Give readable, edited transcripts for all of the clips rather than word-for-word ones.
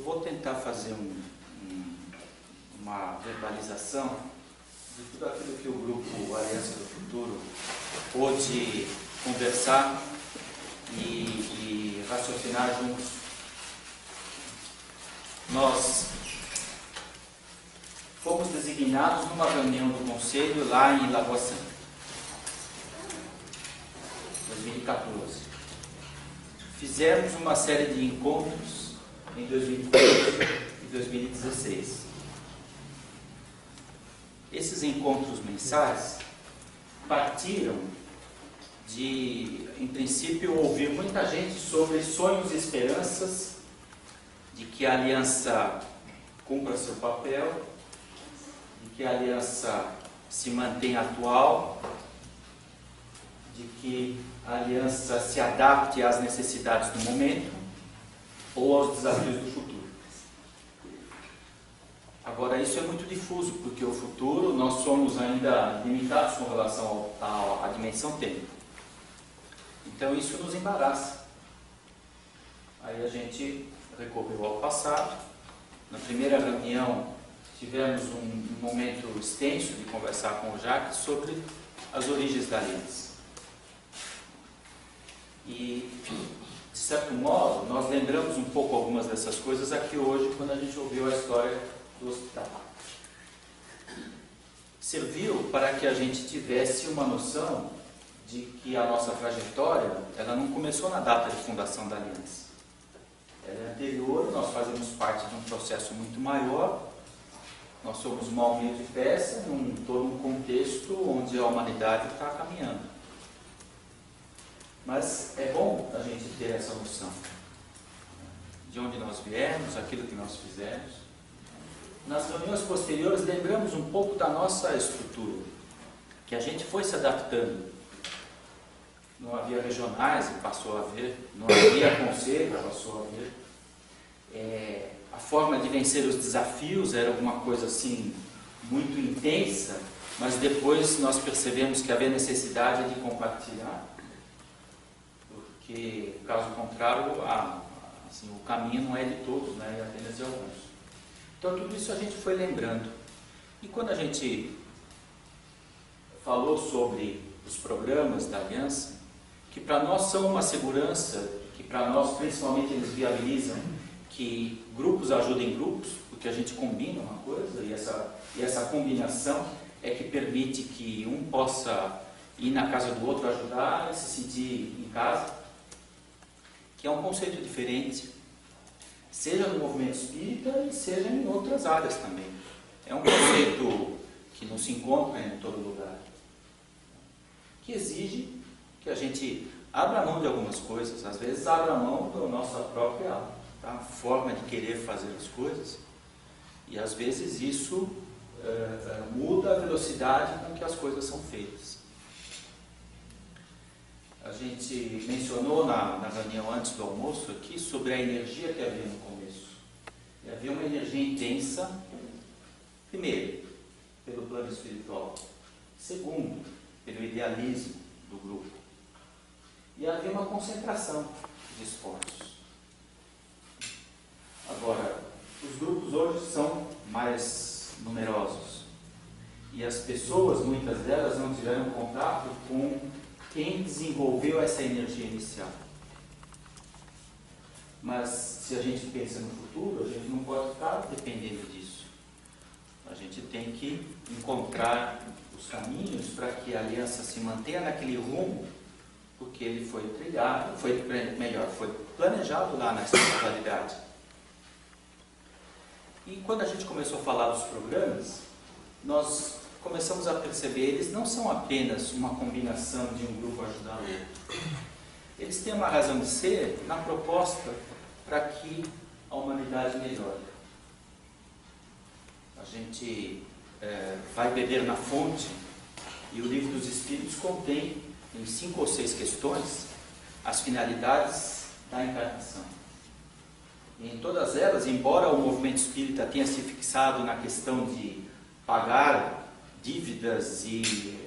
vou tentar fazer uma verbalização de tudo aquilo que o grupo Aliança do Futuro pôde conversar e raciocinar juntos. Nós fomos designados numa reunião do Conselho lá em Lagoa Santa, 2014. Fizemos uma série de encontros em 2015 e 2016. Esses encontros mensais partiram de, em princípio, ouvir muita gente sobre sonhos e esperanças de que a aliança cumpra seu papel, de que a aliança se mantenha atual, de que a aliança se adapte às necessidades do momento ou aos desafios do futuro. Agora, isso é muito difuso, porque o futuro, nós somos ainda limitados com relação à dimensão tempo. Então, isso nos embaraça. Aí a gente recorreu ao passado. Na primeira reunião, tivemos um momento extenso de conversar com o Jacques sobre as origens da aliança. E, de certo modo, nós lembramos um pouco algumas dessas coisas aqui hoje, quando a gente ouviu a história do hospital. Serviu para que a gente tivesse uma noção de que a nossa trajetória, ela não começou na data de fundação da aliança. Ela é anterior, nós fazemos parte de um processo muito maior. Nós somos uma humilde peça em todo um contexto onde a humanidade está caminhando. Mas é bom a gente ter essa noção de onde nós viemos, aquilo que nós fizemos. Nas reuniões posteriores, lembramos um pouco da nossa estrutura, que a gente foi se adaptando. Não havia regionais, e passou a haver. Não havia conselho, passou a haver. A forma de vencer os desafios era alguma coisa assim, muito intensa, mas depois nós percebemos que havia necessidade de compartilhar, porque, caso contrário, assim, o caminho não é de todos, né, é apenas de alguns. Então, tudo isso a gente foi lembrando. E quando a gente falou sobre os programas da Aliança, que para nós são uma segurança, que para nós, principalmente, eles viabilizam que grupos ajudem grupos, porque a gente combina uma coisa, e essa combinação é que permite que um possa ir na casa do outro ajudar e se sentir em casa, que é um conceito diferente, seja no movimento espírita e seja em outras áreas também. É um conceito que não se encontra em todo lugar, que exige que a gente abra mão de algumas coisas, às vezes abra mão da nossa própria forma de querer fazer as coisas, e às vezes isso muda a velocidade com que as coisas são feitas. A gente mencionou na reunião antes do almoço aqui sobre a energia que havia no começo. E havia uma energia intensa, primeiro, pelo plano espiritual, segundo, pelo idealismo do grupo. E havia uma concentração de esforços. Agora, os grupos hoje são mais numerosos. E as pessoas, muitas delas, não tiveram contato com quem desenvolveu essa energia inicial. Mas, se a gente pensa no futuro, a gente não pode ficar dependendo disso. A gente tem que encontrar os caminhos para que a aliança se mantenha naquele rumo, porque ele foi trilhado, foi planejado lá na espiritualidade. E quando a gente começou a falar dos programas, nós começamos a perceber, eles não são apenas uma combinação de um grupo ajudar o outro. Eles têm uma razão de ser na proposta para que a humanidade melhore. A gente vai beber na fonte, e o Livro dos Espíritos contém, em 5 ou 6 questões, as finalidades da encarnação. E em todas elas, embora o movimento espírita tenha se fixado na questão de pagar dívidas e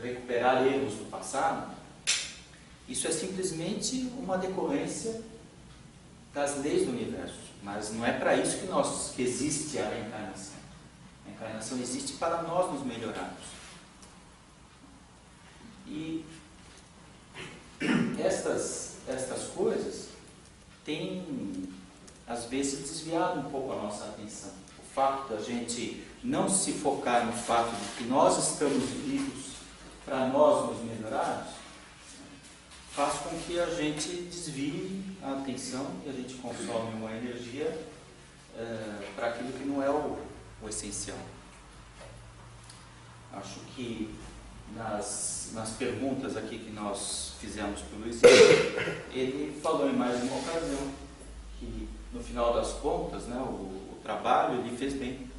recuperar erros do passado, isso é simplesmente uma decorrência das leis do universo, mas não é para isso que existe a reencarnação. A reencarnação existe para nós nos melhorarmos. E estas coisas têm, às vezes, desviado um pouco a nossa atenção. O fato da gente não se focar no fato de que nós estamos vivos para nós nos melhorarmos, faz com que a gente desvie a atenção e a gente consome uma energia para aquilo que não é o essencial. Acho que nas perguntas aqui que nós fizemos para o Luiz, ele falou em mais uma ocasião que, no final das contas, né, o trabalho ele fez bem.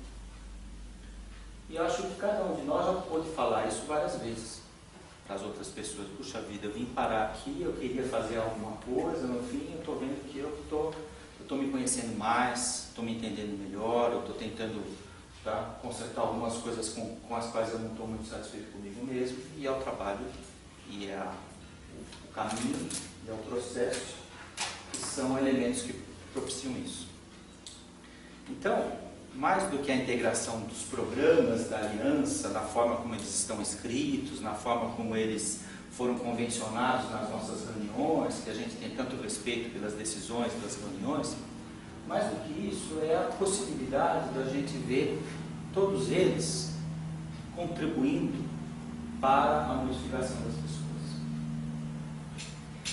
E acho que cada um de nós já pôde falar isso várias vezes para as outras pessoas. Puxa vida, eu vim parar aqui, eu queria fazer alguma coisa, no fim eu estou vendo que eu estou me conhecendo mais, estou me entendendo melhor, eu estou tentando consertar algumas coisas com as quais eu não estou muito satisfeito comigo mesmo, e é o trabalho, e é o caminho, e é o processo, que são elementos que propiciam isso. Então, mais do que a integração dos programas da aliança, da forma como eles estão escritos, na forma como eles foram convencionados nas nossas reuniões, que a gente tem tanto respeito pelas decisões das reuniões, mais do que isso é a possibilidade da gente ver todos eles contribuindo para a modificação das pessoas.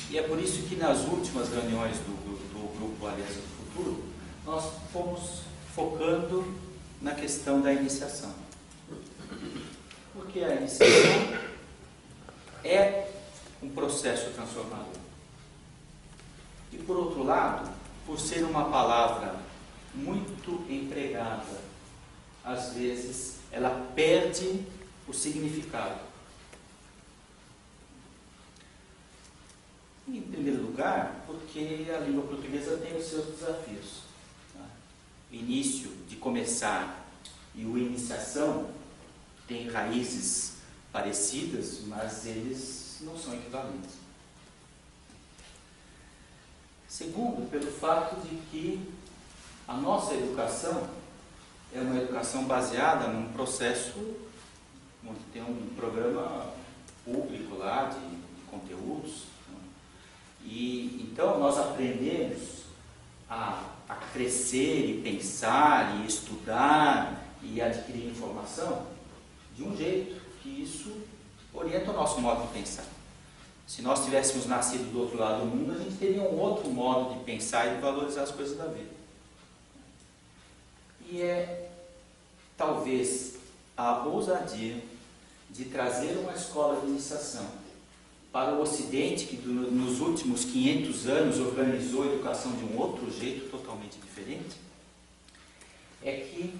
E é por isso que nas últimas reuniões do Grupo Aliança do Futuro, nós fomos focando na questão da iniciação. Porque a iniciação é um processo transformador. E por outro lado, por ser uma palavra muito empregada, às vezes ela perde o significado. Em primeiro lugar, porque a língua portuguesa tem os seus desafios. O início de começar e o iniciação têm raízes parecidas, mas eles não são equivalentes. Segundo, pelo fato de que a nossa educação é uma educação baseada num processo onde tem um programa público lá de conteúdos, né? E então nós aprendemos a crescer e pensar e estudar e adquirir informação de um jeito que isso orienta o nosso modo de pensar. Se nós tivéssemos nascido do outro lado do mundo, a gente teria um outro modo de pensar e de valorizar as coisas da vida. E é talvez a ousadia de trazer uma escola de iniciação para o Ocidente, que nos últimos 500 anos organizou a educação de um outro jeito totalmente diferente, é que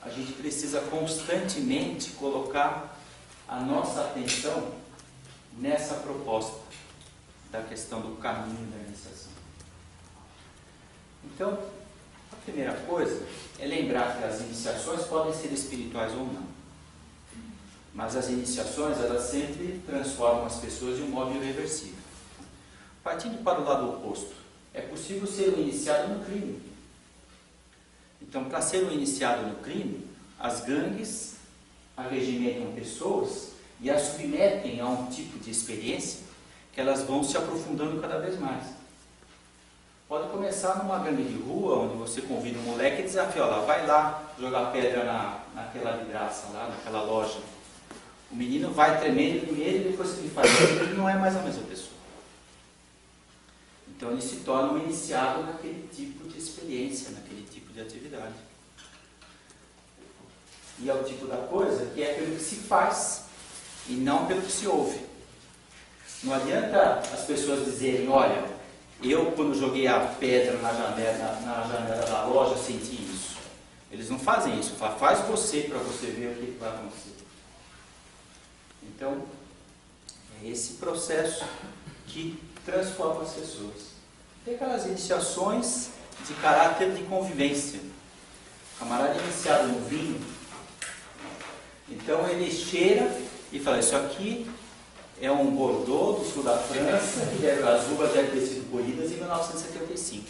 a gente precisa constantemente colocar a nossa atenção nessa proposta da questão do caminho da iniciação. Então, a primeira coisa é lembrar que as iniciações podem ser espirituais ou não. Mas as iniciações, elas sempre transformam as pessoas de um modo irreversível. Partindo para o lado oposto, é possível ser um iniciado no crime. Então, para ser um iniciado no crime, as gangues arregimentam pessoas e as submetem a um tipo de experiência que elas vão se aprofundando cada vez mais. Pode começar numa gangue de rua, onde você convida um moleque e desafia, lá, vai lá jogar pedra naquela vidraça, lá naquela loja. O menino vai tremendo primeiro e depois que ele faz isso, ele não é mais a mesma pessoa. Então ele se torna um iniciado naquele tipo de experiência, naquele tipo de atividade. E é o tipo da coisa que é pelo que se faz e não pelo que se ouve. Não adianta as pessoas dizerem, olha, eu quando joguei a pedra na janela da loja senti isso. Eles não fazem isso, faz você para você ver o que vai acontecer. Então, é esse processo que transforma as pessoas. Tem aquelas iniciações de caráter de convivência. O camarada é iniciado no vinho, então ele cheira e fala, isso aqui é um Bordeaux do sul da França, que as uvas devem ter sido colhidas em 1975.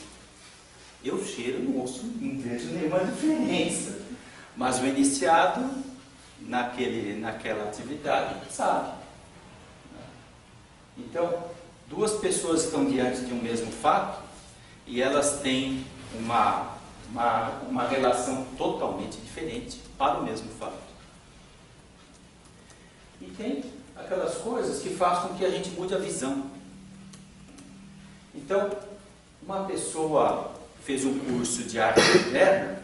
Eu cheiro, não ouço, não vejo nenhuma diferença. Mas o iniciado naquela atividade sabe. Então, duas pessoas estão diante de um mesmo fato e elas têm uma relação totalmente diferente para o mesmo fato. E tem aquelas coisas que fazem com que a gente mude a visão. Então, uma pessoa fez um curso de arte moderna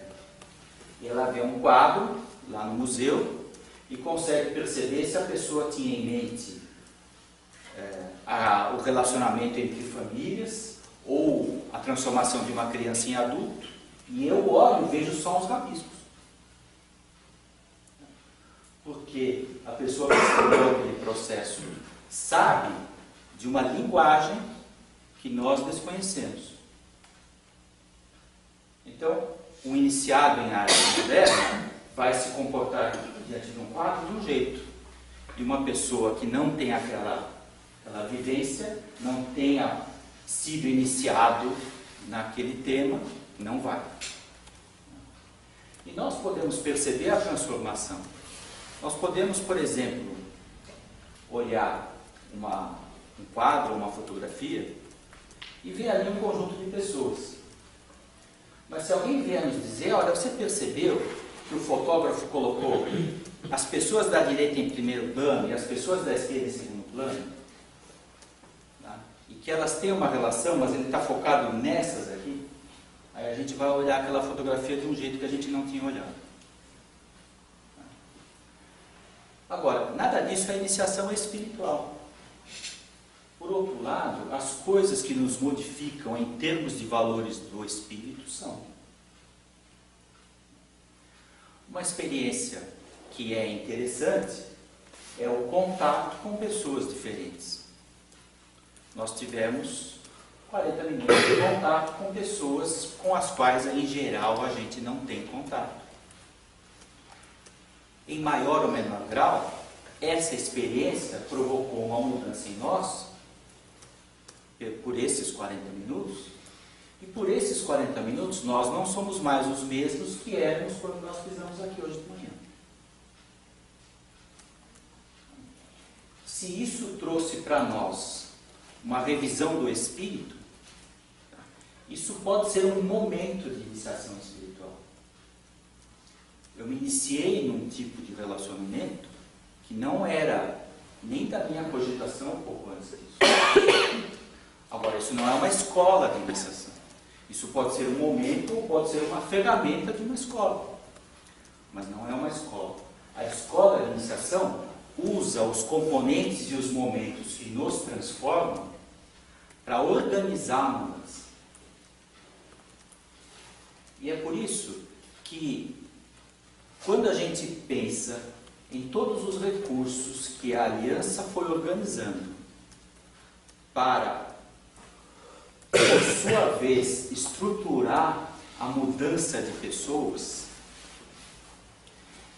e ela vê um quadro lá no museu e consegue perceber se a pessoa tinha em mente o relacionamento entre famílias ou a transformação de uma criança em adulto, e eu olho e vejo só os rabiscos. Porque a pessoa que escreveu aquele processo sabe de uma linguagem que nós desconhecemos. Então, o iniciado em arte moderna vai se comportar diante de um quadro de um jeito, e uma pessoa que não tem aquela vivência, não tenha sido iniciado naquele tema, não vai. E nós podemos perceber a transformação. Nós podemos, por exemplo, olhar um quadro, uma fotografia, e ver ali um conjunto de pessoas. Mas se alguém vier nos dizer, olha, você percebeu que o fotógrafo colocou as pessoas da direita em primeiro plano e as pessoas da esquerda em segundo plano? Tá? E que elas têm uma relação, mas ele está focado nessas aqui? Aí a gente vai olhar aquela fotografia de um jeito que a gente não tinha olhado. Agora, nada disso é iniciação espiritual. Por outro lado, as coisas que nos modificam em termos de valores do espírito são uma experiência que é interessante, é o contato com pessoas diferentes. Nós tivemos 40 minutos de contato com pessoas com as quais, em geral, a gente não tem contato. Em maior ou menor grau, essa experiência provocou uma mudança em nós por esses 40 minutos, e por esses 40 minutos nós não somos mais os mesmos que éramos quando nós fizemos aqui hoje de manhã. Se isso trouxe para nós uma revisão do espírito, isso pode ser um momento de iniciação espiritual. Eu me iniciei num tipo de relacionamento que não era nem da minha cogitação um pouco antes disso. Agora, isso não é uma escola de iniciação. Isso pode ser um momento ou pode ser uma ferramenta de uma escola. Mas não é uma escola. A escola de iniciação usa os componentes e os momentos que nos transformam para organizar a mudança. E é por isso que, quando a gente pensa em todos os recursos que a Aliança foi organizando para, por sua vez, estruturar a mudança de pessoas,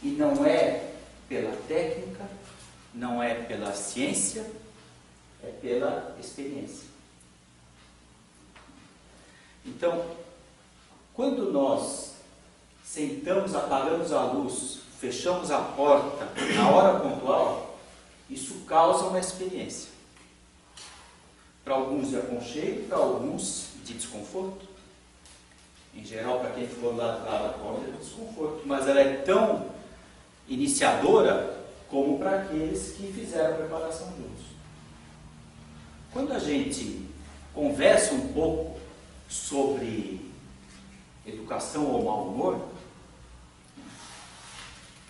e não é pela técnica, não é pela ciência, é pela experiência. Então, quando nós sentamos, apagamos a luz, fechamos a porta na hora pontual, isso causa uma experiência. Para alguns de aconchego, para alguns de desconforto. Em geral, para quem for lá da porta, é de desconforto. Mas ela é tão iniciadora como para aqueles que fizeram a preparação juntos. Quando a gente conversa um pouco sobre educação ou mau humor,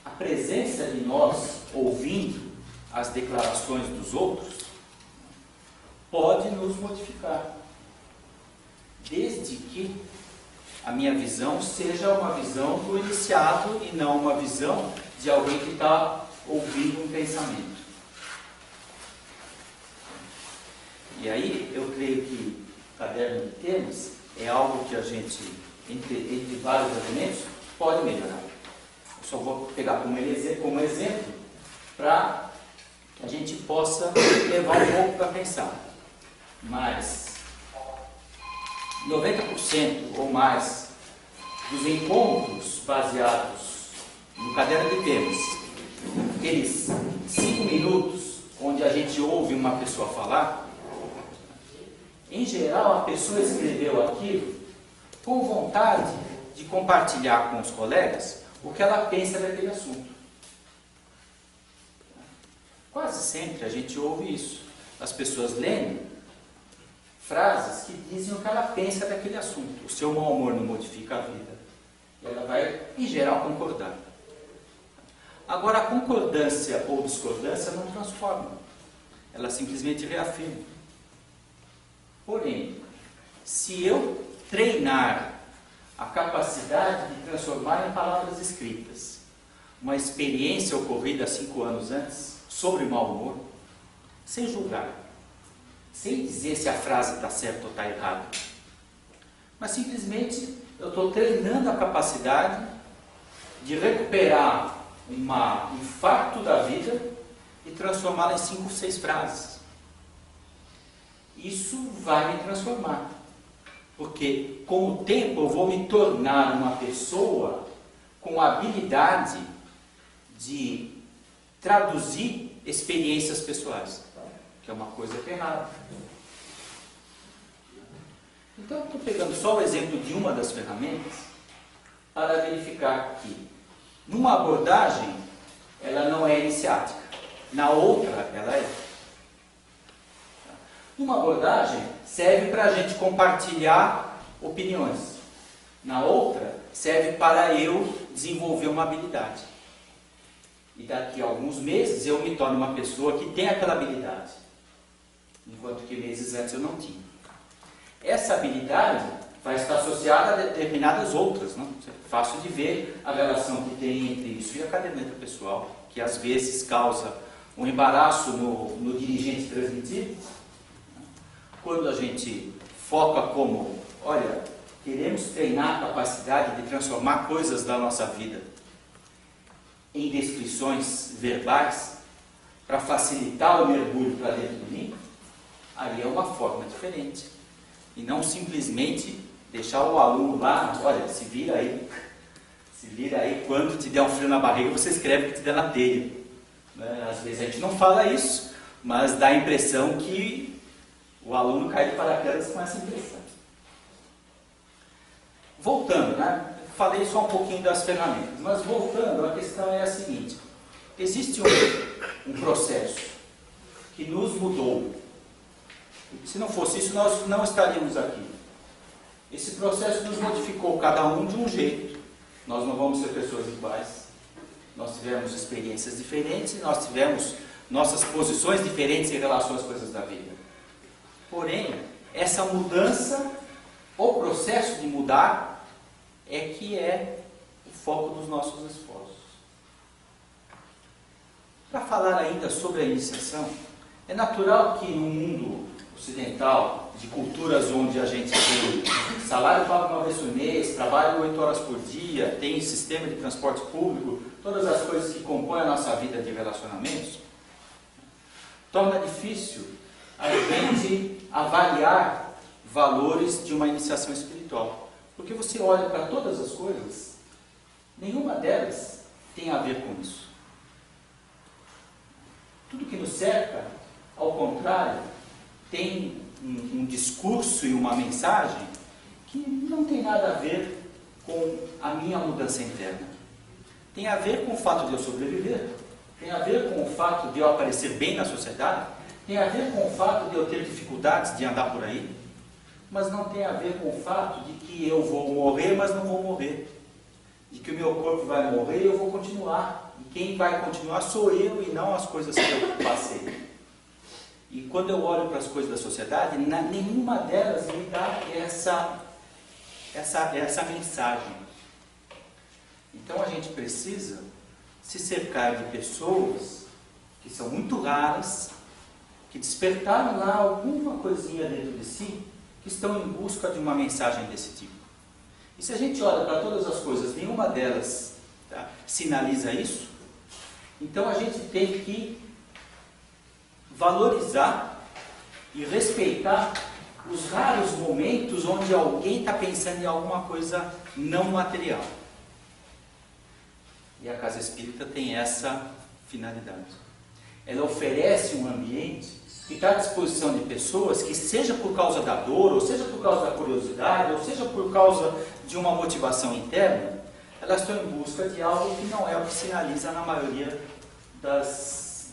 a presença de nós ouvindo as declarações dos outros pode nos modificar, desde que a minha visão seja uma visão do iniciado e não uma visão de alguém que está ouvindo um pensamento. E aí eu creio que o caderno de temas é algo que a gente, entre vários elementos, pode melhorar. Eu só vou pegar como exemplo para que a gente possa levar um pouco para pensar. Mas 90% ou mais dos encontros baseados no caderno de temas, aqueles 5 minutos onde a gente ouve uma pessoa falar, em geral a pessoa escreveu aquilo com vontade de compartilhar com os colegas o que ela pensa daquele assunto. Quase sempre a gente ouve isso. As pessoas lendo frases que dizem o que ela pensa daquele assunto. O seu mau humor não modifica a vida. E ela vai, em geral, concordar. Agora, a concordância ou discordância não transforma. Ela simplesmente reafirma. Porém, se eu treinar a capacidade de transformar em palavras escritas uma experiência ocorrida 5 anos antes sobre mau humor, sem julgar, sem dizer se a frase está certa ou está errada, mas simplesmente eu estou treinando a capacidade de recuperar um fato da vida e transformá-la em 5, 6 frases. Isso vai me transformar, porque com o tempo eu vou me tornar uma pessoa com a habilidade de traduzir experiências pessoais, que é uma coisa que é errada. Então, estou pegando só o exemplo de uma das ferramentas para verificar que, numa abordagem, ela não é iniciática, na outra, ela é. Numa abordagem, serve para a gente compartilhar opiniões, na outra, serve para eu desenvolver uma habilidade. E daqui a alguns meses eu me torno uma pessoa que tem aquela habilidade, enquanto que meses antes eu não tinha. Essa habilidade vai estar associada a determinadas outras, não? É fácil de ver a relação que tem entre isso e a caderneta pessoal, que às vezes causa um embaraço no dirigente transmitido, quando a gente foca como, olha, queremos treinar a capacidade de transformar coisas da nossa vida em descrições verbais para facilitar o mergulho para dentro de mim, aí é uma forma diferente. E não simplesmente deixar o aluno lá, olha, se vira aí, quando te der um frio na barriga, você escreve o que te der na telha. Às vezes a gente não fala isso, mas dá a impressão que o aluno cai de paraquedas com essa impressão. Voltando, né? Falei só um pouquinho das ferramentas, mas voltando, a questão é a seguinte: existe um processo que nos mudou. Se não fosse isso, nós não estaríamos aqui. Esse processo nos modificou cada um de um jeito. Nós não vamos ser pessoas iguais. Nós tivemos experiências diferentes, nós tivemos nossas posições diferentes em relação às coisas da vida. Porém, essa mudança, o processo de mudar, é que é o foco dos nossos esforços. Para falar ainda sobre a iniciação, é natural que no mundo ocidental, de culturas onde a gente tem salário pago uma vez por mês, trabalho 8 horas por dia, tem sistema de transporte público, todas as coisas que compõem a nossa vida de relacionamentos, torna difícil a gente avaliar valores de uma iniciação espiritual. Porque você olha para todas as coisas, nenhuma delas tem a ver com isso. Tudo que nos cerca, ao contrário, tem um discurso e uma mensagem que não tem nada a ver com a minha mudança interna. Tem a ver com o fato de eu sobreviver, tem a ver com o fato de eu aparecer bem na sociedade, tem a ver com o fato de eu ter dificuldades de andar por aí, mas não tem a ver com o fato de que eu vou morrer, mas não vou morrer. De que o meu corpo vai morrer e eu vou continuar. E quem vai continuar sou eu e não as coisas que eu passei. E quando eu olho para as coisas da sociedade, nenhuma delas me dá essa mensagem. Então a gente precisa se cercar de pessoas que são muito raras, que despertaram lá alguma coisinha dentro de si, que estão em busca de uma mensagem desse tipo. E se a gente olha para todas as coisas, nenhuma delas sinaliza isso, então a gente tem que valorizar e respeitar os raros momentos onde alguém está pensando em alguma coisa não material. E a casa espírita tem essa finalidade. Ela oferece um ambiente que está à disposição de pessoas que, seja por causa da dor, ou seja por causa da curiosidade, ou seja por causa de uma motivação interna, elas estão em busca de algo que não é o que sinaliza na maioria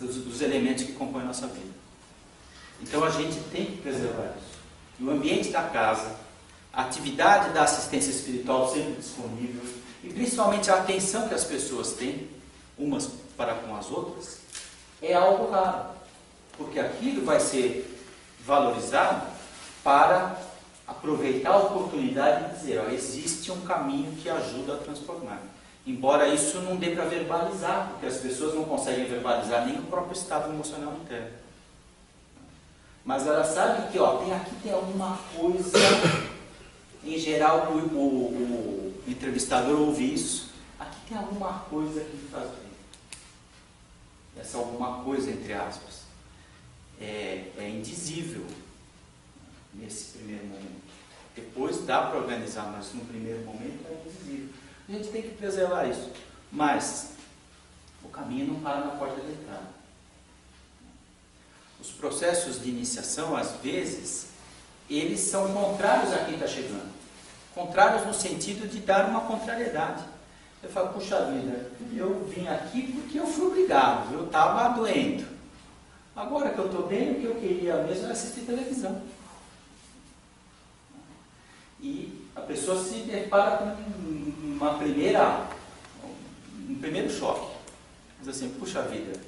dos elementos que compõem a nossa vida. Então a gente tem que preservar isso. E o ambiente da casa, a atividade da assistência espiritual sempre disponível, e principalmente a atenção que as pessoas têm, umas para com as outras, é algo raro. Porque aquilo vai ser valorizado para aproveitar a oportunidade de dizer, ó, existe um caminho que ajuda a transformar. Embora isso não dê para verbalizar, porque as pessoas não conseguem verbalizar nem o próprio estado emocional interno. Mas ela sabe que, ó, aqui tem alguma coisa, em geral o entrevistador ouve isso, aqui tem alguma coisa que me faz bem. Essa alguma coisa, entre aspas, é indizível nesse primeiro momento. Depois dá para organizar, mas no primeiro momento é indizível. A gente tem que preservar isso. Mas o caminho não para na porta de entrada. Os processos de iniciação, às vezes, eles são contrários a quem está chegando. Contrários no sentido de dar uma contrariedade. Eu falo, puxa vida, eu vim aqui porque eu fui obrigado, eu estava doendo. Agora que eu estou bem, o que eu queria mesmo era assistir televisão. E a pessoa se depara com um primeiro choque. Diz assim, puxa vida,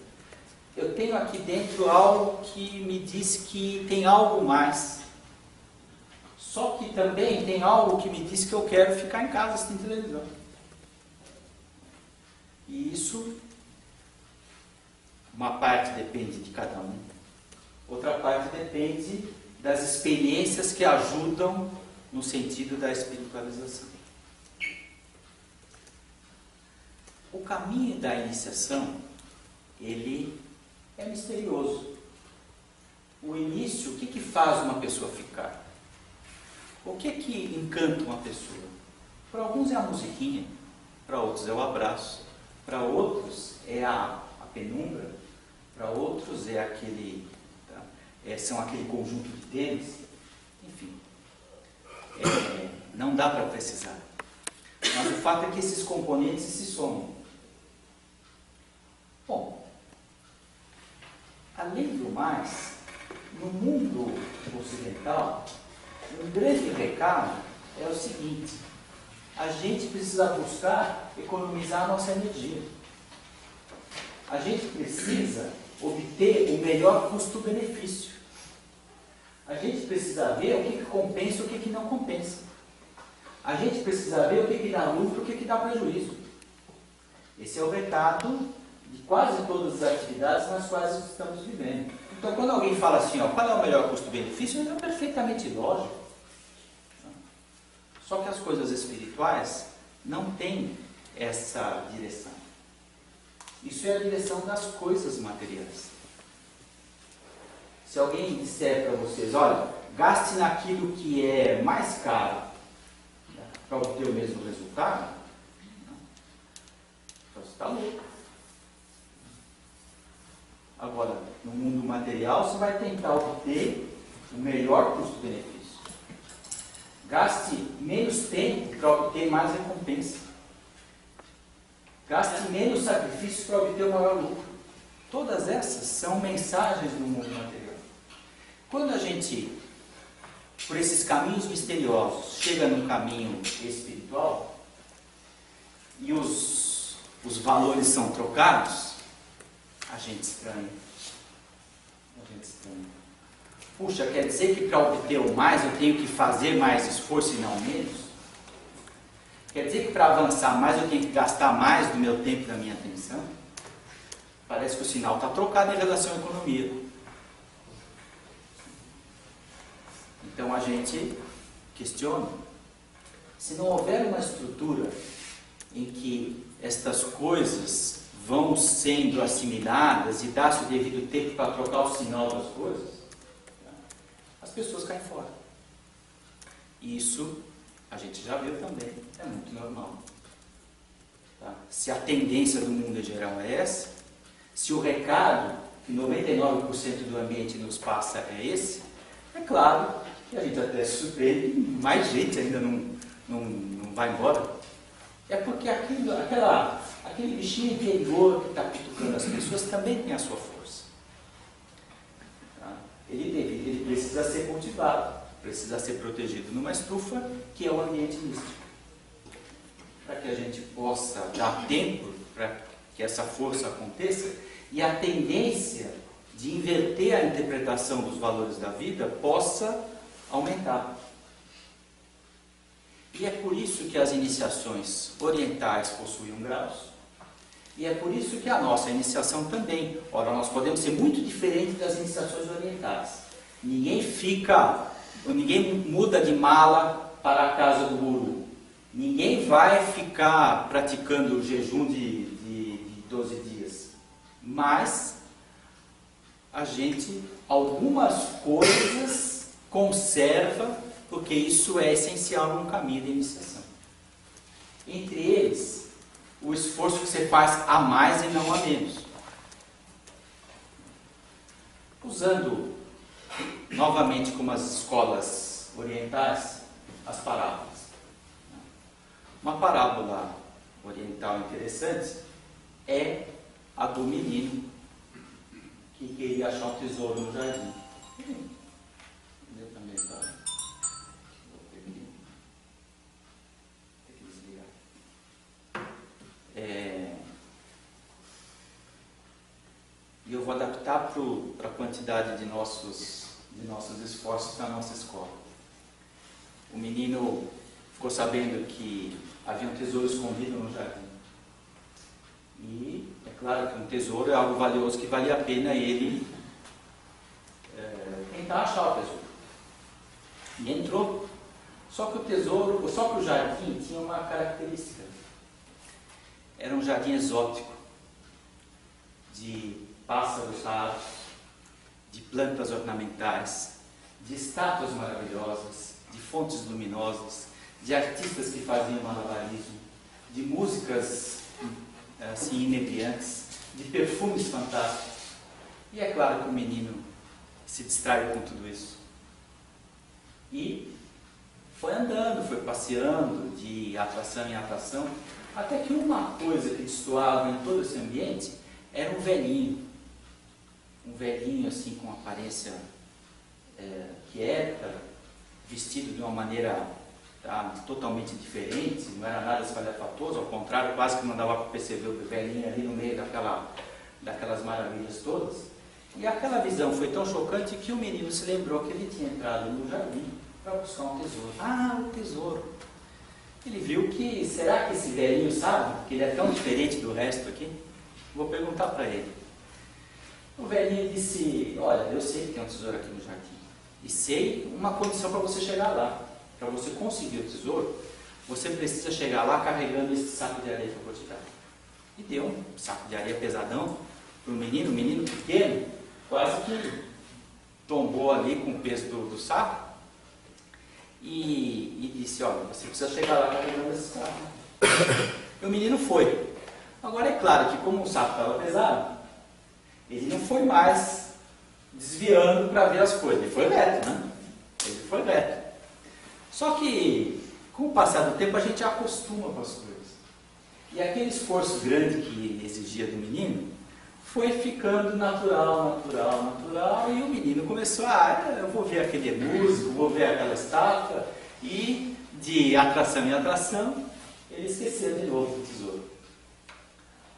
eu tenho aqui dentro algo que me diz que tem algo mais. Só que também tem algo que me diz que eu quero ficar em casa assistindo televisão. E isso, uma parte depende de cada um, outra parte depende das experiências que ajudam no sentido da espiritualização. O caminho da iniciação, ele é misterioso. O início, o que faz uma pessoa ficar? O que encanta uma pessoa? Para alguns é a musiquinha, para outros é o abraço, para outros é a penumbra, para outros é são aquele conjunto de tênis, enfim. Não dá para precisar. Mas o fato é que esses componentes se somam. Bom, além do mais, no mundo ocidental, um grande recado é o seguinte: a gente precisa buscar economizar a nossa energia. A gente precisa obter o melhor custo-benefício. A gente precisa ver o que compensa e o que não compensa. A gente precisa ver o que dá lucro e o que dá prejuízo. Esse é o recado de quase todas as atividades nas quais estamos vivendo. Então, quando alguém fala assim, ó, qual é o melhor custo-benefício, é perfeitamente lógico. Só que as coisas espirituais não têm essa direção. Isso é a direção das coisas materiais. Se alguém disser para vocês, olha, gaste naquilo que é mais caro para obter o mesmo resultado, você está louco. Agora, no mundo material, você vai tentar obter o melhor custo-benefício. Gaste menos tempo para obter mais recompensa. Gaste menos sacrifícios para obter o maior lucro. Todas essas são mensagens do mundo material. Quando a gente, por esses caminhos misteriosos, chega num caminho espiritual e os valores são trocados, a gente estranha. Puxa, quer dizer que para obter o mais eu tenho que fazer mais esforço e não menos? Quer dizer que para avançar mais eu tenho que gastar mais do meu tempo e da minha atenção? Parece que o sinal está trocado em relação à economia. Então a gente questiona. Se não houver uma estrutura em que estas coisas vão sendo assimiladas e dá-se o devido tempo para trocar o sinal das coisas, as pessoas caem fora. Isso a gente já viu também, é muito normal. Tá? Se a tendência do mundo em geral é essa, se o recado que 99% do ambiente nos passa é esse, é claro que a gente até se surpreende, mais gente ainda não vai embora. É porque aquele bichinho interior que está cutucando as pessoas também tem a sua força. Tá? Ele precisa ser cultivado, precisa ser protegido numa estufa que é o ambiente místico. Para que a gente possa dar tempo para que essa força aconteça e a tendência de inverter a interpretação dos valores da vida possa aumentar. E é por isso que as iniciações orientais possuem graus, e é por isso que a nossa iniciação também. Ora, nós podemos ser muito diferentes das iniciações orientais. Ninguém muda de mala para a casa do guru. Ninguém vai ficar praticando o jejum de 12 dias. Mas a gente, algumas coisas, conserva, porque isso é essencial num caminho de iniciação. Entre eles, o esforço que você faz a mais e não a menos. Usando novamente como as escolas orientais, as parábolas. Uma parábola oriental interessante é a do menino que queria achar um tesouro no jardim. Eu também estava. E eu vou adaptar para a quantidade de nossos esforços na nossa escola. O menino ficou sabendo que havia um tesouro escondido no jardim. E é claro que um tesouro é algo valioso que vale a pena ele tentar achar o tesouro. E entrou. Só que o jardim tinha uma característica. Era um jardim exótico, de pássaros raros, de plantas ornamentais, de estátuas maravilhosas, de fontes luminosas, de artistas que faziam malabarismo, de músicas assim inebriantes, de perfumes fantásticos. E é claro que o menino se distraiu com tudo isso. E foi andando, foi passeando de atração em atração, até que uma coisa que destoava em todo esse ambiente era um velhinho assim com aparência quieta, vestido de uma maneira totalmente diferente, não era nada espalhafatoso, ao contrário, quase que não dava para perceber o velhinho ali no meio daquelas maravilhas todas. E aquela visão foi tão chocante que o menino se lembrou que ele tinha entrado no jardim para buscar um tesouro. Ah, o tesouro! Ele viu que, será que esse velhinho sabe que ele é tão diferente do resto aqui? Vou perguntar para ele. O velhinho disse, olha, eu sei que tem um tesouro aqui no jardim. E sei uma condição para você chegar lá. Para você conseguir o tesouro, você precisa chegar lá carregando esse saco de areia que eu vou te dar. E deu um saco de areia pesadão para o menino pequeno, quase que tombou ali com o peso do saco. E disse, olha, você precisa chegar lá carregando esse saco. E o menino foi. Agora é claro que como o saco estava pesado, ele não foi mais desviando para ver as coisas. Ele foi reto, né? Ele foi reto. Só que, com o passar do tempo, a gente acostuma com as coisas. E aquele esforço grande que exigia do menino foi ficando natural, e o menino começou eu vou ver aquele músico, vou ver aquela estátua, e de atração em atração, ele esqueceu de novo do tesouro.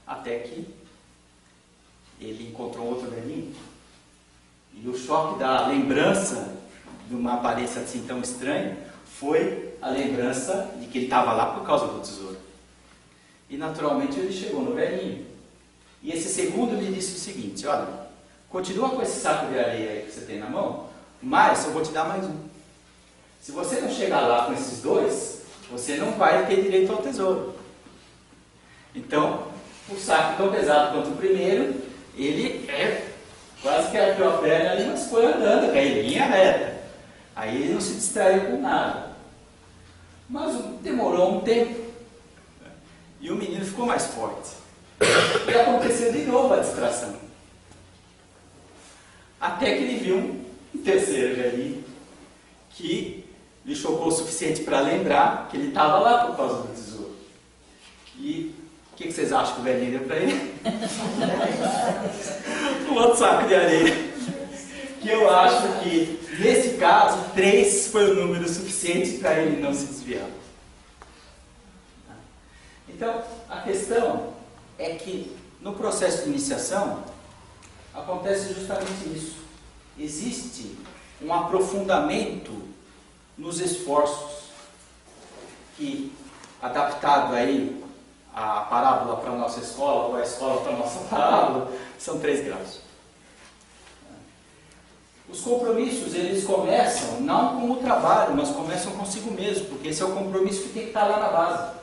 Até que ele encontrou outro velhinho, e o choque da lembrança de uma aparência assim tão estranha foi a lembrança de que ele estava lá por causa do tesouro. E naturalmente ele chegou no velhinho. E esse segundo lhe disse o seguinte, olha, continua com esse saco de areia aí que você tem na mão, mas eu vou te dar mais um. Se você não chegar lá com esses dois, você não vai ter direito ao tesouro. Então, o saco tão pesado quanto o primeiro, ele quase que abriu a perna ali, mas foi andando, aí linha reta. Aí ele não se distraiu com nada. Mas demorou um tempo e o menino ficou mais forte. E aconteceu de novo a distração. Até que ele viu um terceiro velhinho que lhe chocou o suficiente para lembrar que ele estava lá por causa do tesouro. E o que vocês acham que o velhinho deu para ele? Um outro saco de areia. Que eu acho que, nesse caso, 3 foi o número suficiente para ele não se desviar. Então, a questão é que, no processo de iniciação, acontece justamente isso. Existe um aprofundamento nos esforços que, adaptado aí a parábola para a nossa escola, ou a escola para a nossa parábola, são 3 graus. Os compromissos, eles começam não com o trabalho, mas começam consigo mesmo, porque esse é o compromisso que tem que estar lá na base.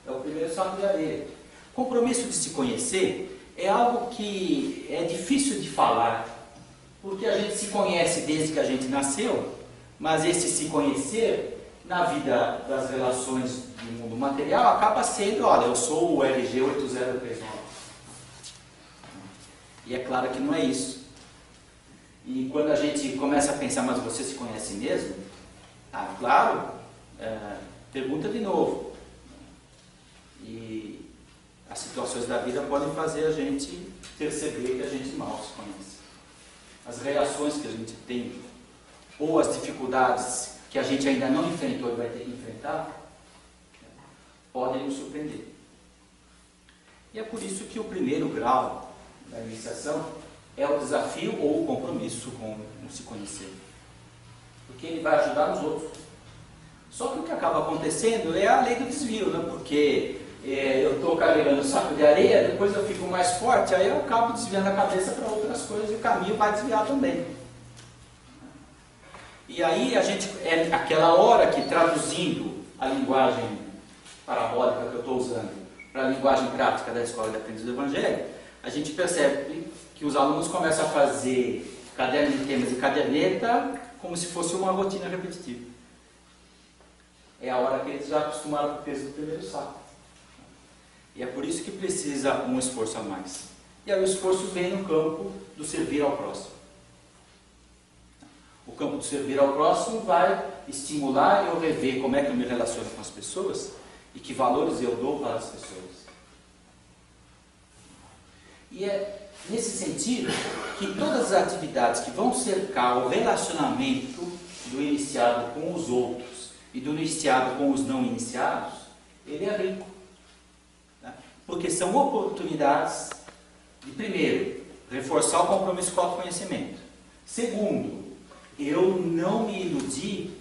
É o primeiro saco de areia. Compromisso de se conhecer é algo que é difícil de falar, porque a gente se conhece desde que a gente nasceu, mas esse se conhecer, na vida das relações do mundo material, acaba sendo, olha, eu sou o LG 8039. E é claro que não é isso. E quando a gente começa a pensar, mas você se conhece mesmo? Ah, claro, pergunta de novo. E as situações da vida podem fazer a gente perceber que a gente mal se conhece. As reações que a gente tem, ou as dificuldades que a gente ainda não enfrentou e vai ter que enfrentar, podem nos surpreender. E é por isso que o primeiro grau da iniciação é o desafio ou o compromisso com se conhecer. Porque ele vai ajudar os outros. Só que o que acaba acontecendo é a lei do desvio, né? Porque eu estou carregando o saco de areia, depois eu fico mais forte, aí eu acabo desviando a cabeça para outras coisas e o caminho vai desviar também. E aí a gente, é aquela hora que, traduzindo a linguagem parabólica que eu estou usando para a linguagem prática da Escola de Aprendiz do Evangelho, a gente percebe que os alunos começam a fazer caderno de temas e caderneta como se fosse uma rotina repetitiva. É a hora que eles já acostumaram com o peso do primeiro saco. E é por isso que precisa um esforço a mais. E aí o esforço vem no campo do servir ao próximo. O campo do servir ao próximo vai estimular eu rever como é que eu me relaciono com as pessoas e que valores eu dou para as pessoas. E é nesse sentido que todas as atividades que vão cercar o relacionamento do iniciado com os outros e do iniciado com os não iniciados, ele é rico. Né? Porque são oportunidades de, primeiro, reforçar o compromisso com o autoconhecimento. Segundo, eu não me iludi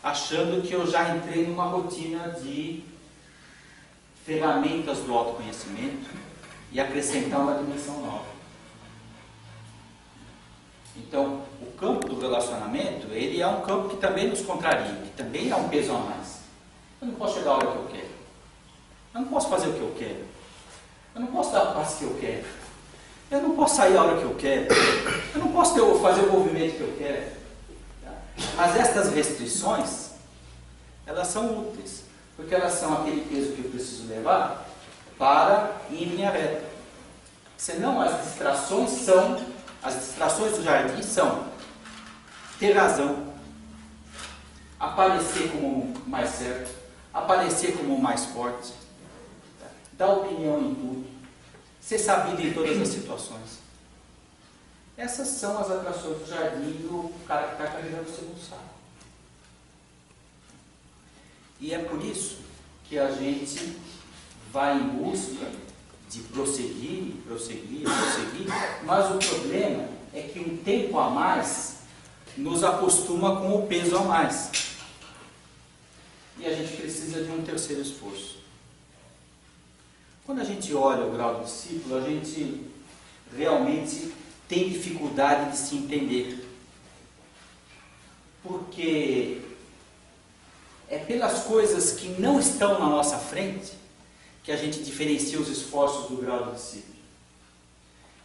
achando que eu já entrei numa rotina de ferramentas do autoconhecimento e acrescentar uma dimensão nova. Então, o campo do relacionamento, ele é um campo que também nos contraria, que também é um peso a mais. Eu não posso chegar a hora que eu quero. Eu não posso fazer o que eu quero. Eu não posso dar a passe que eu quero. Eu não posso sair a hora que eu quero. Eu não posso fazer o movimento que eu quero. Mas estas restrições, elas são úteis, porque elas são aquele peso que eu preciso levar para ir em linha reta. Senão as distrações do jardim são ter razão, aparecer como o mais certo, aparecer como o mais forte, dar opinião em tudo, ser sabido em todas as situações. Essas são as atrações do jardim do cara que está carregando o segundo saco. E é por isso que a gente vai em busca de prosseguir, mas o problema é que um tempo a mais nos acostuma com o peso a mais. E a gente precisa de um terceiro esforço. Quando a gente olha o grau do discípulo, a gente realmente tem dificuldade de se entender. Porque é pelas coisas que não estão na nossa frente que a gente diferencia os esforços do grau do discípulo.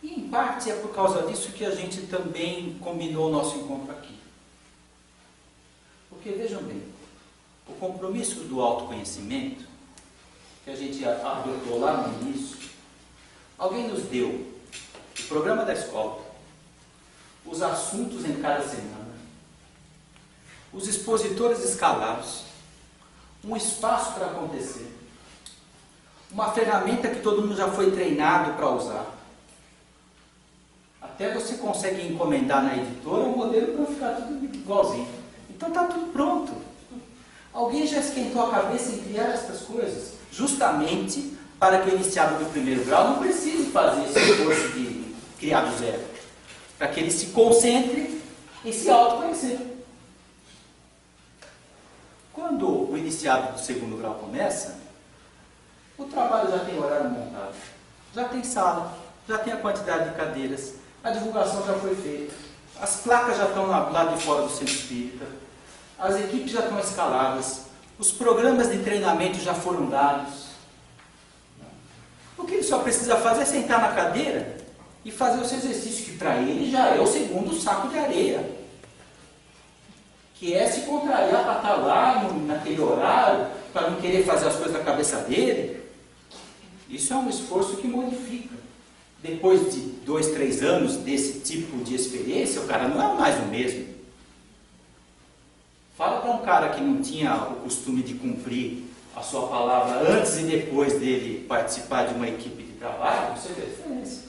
E em parte é por causa disso que a gente também combinou o nosso encontro aqui. Porque vejam bem, o compromisso do autoconhecimento, que a gente adotou lá no início, alguém nos deu o programa da escola, os assuntos em cada semana, os expositores escalados, um espaço para acontecer, uma ferramenta que todo mundo já foi treinado para usar. Até você consegue encomendar na editora um modelo para ficar tudo igualzinho. Então está tudo pronto. Alguém já esquentou a cabeça em criar essas coisas, justamente para que o iniciado do primeiro grau não precise fazer esse esforço de criar do zero, para que ele se concentre em se autoconhecer. Quando o iniciado do segundo grau começa, o trabalho já tem horário montado, já tem sala, já tem a quantidade de cadeiras, a divulgação já foi feita, as placas já estão lá de fora do centro espírita, as equipes já estão escaladas, os programas de treinamento já foram dados. O que ele só precisa fazer é sentar na cadeira e fazer o seu exercício, que para ele já é o segundo saco de areia, que é se contrariar para estar lá naquele horário, para não querer fazer as coisas da cabeça dele. Isso é um esforço que modifica. Depois de 2, 3 anos desse tipo de experiência, o cara não é mais o mesmo. Fala para um cara que não tinha o costume de cumprir a sua palavra antes e depois dele participar de uma equipe de trabalho, você vê a diferença.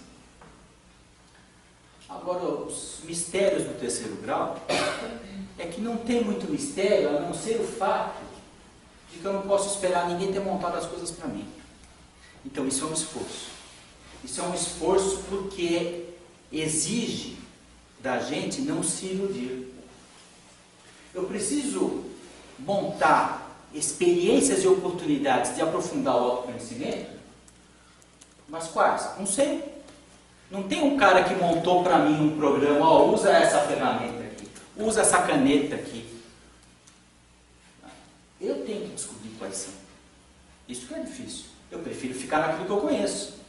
Agora, os mistérios do terceiro grau é que não tem muito mistério, a não ser o fato de que eu não posso esperar ninguém ter montado as coisas para mim. Então isso é um esforço. Isso é um esforço porque exige da gente não se iludir. Eu preciso montar experiências e oportunidades de aprofundar o autoconhecimento, mas quais? Não sei. Não tem um cara que montou para mim um programa, ó, usa essa ferramenta aqui, usa essa caneta aqui. Eu tenho que descobrir quais são. Isso que é difícil. Eu prefiro ficar naquilo que eu conheço.